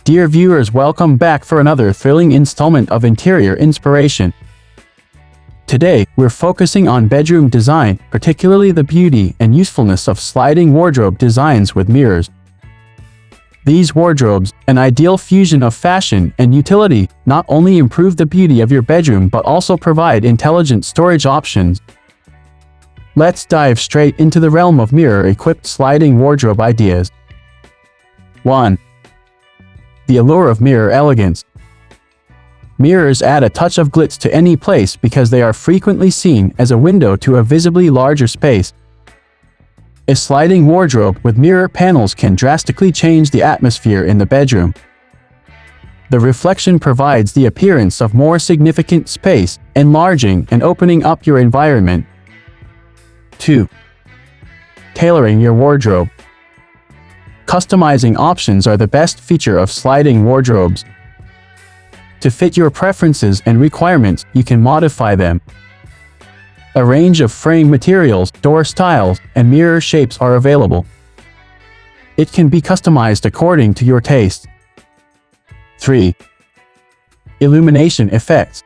Dear viewers, welcome back for another thrilling installment of interior inspiration. Today, we're focusing on bedroom design, particularly the beauty and usefulness of sliding wardrobe designs with mirrors. These wardrobes, an ideal fusion of fashion and utility, not only improve the beauty of your bedroom but also provide intelligent storage options. Let's dive straight into the realm of mirror-equipped sliding wardrobe ideas. 1. The allure of mirror elegance. Mirrors add a touch of glitz to any place because they are frequently seen as a window to a visibly larger space. A sliding wardrobe with mirror panels can drastically change the atmosphere in the bedroom. The reflection provides the appearance of more significant space, enlarging and opening up your environment. 2. Tailoring your wardrobe. Customizing options are the best feature of sliding wardrobes. To fit your preferences and requirements, you can modify them. A range of frame materials, door styles, and mirror shapes are available. It can be customized according to your taste. 3. Illumination effects.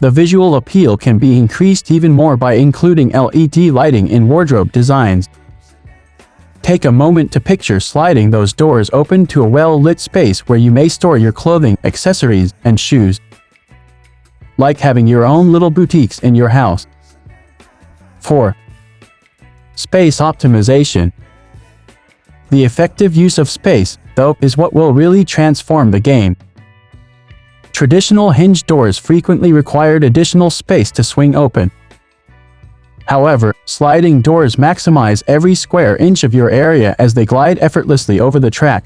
The visual appeal can be increased even more by including LED lighting in wardrobe designs. Take a moment to picture sliding those doors open to a well-lit space where you may store your clothing, accessories, and shoes. Like having your own little boutiques in your house. 4. Space optimization. The effective use of space, though, is what will really transform the game. Traditional hinge doors frequently required additional space to swing open. However, sliding doors maximize every square inch of your area as they glide effortlessly over the track.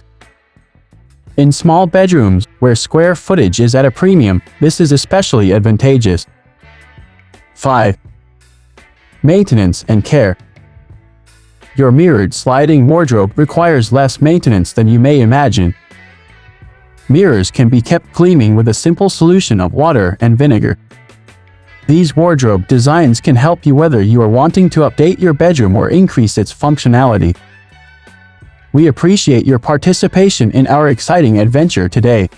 In small bedrooms, where square footage is at a premium, this is especially advantageous. 5. Maintenance and care. Your mirrored sliding wardrobe requires less maintenance than you may imagine. Mirrors can be kept gleaming with a simple solution of water and vinegar. These wardrobe designs can help you whether you are wanting to update your bedroom or increase its functionality. We appreciate your participation in our exciting adventure today.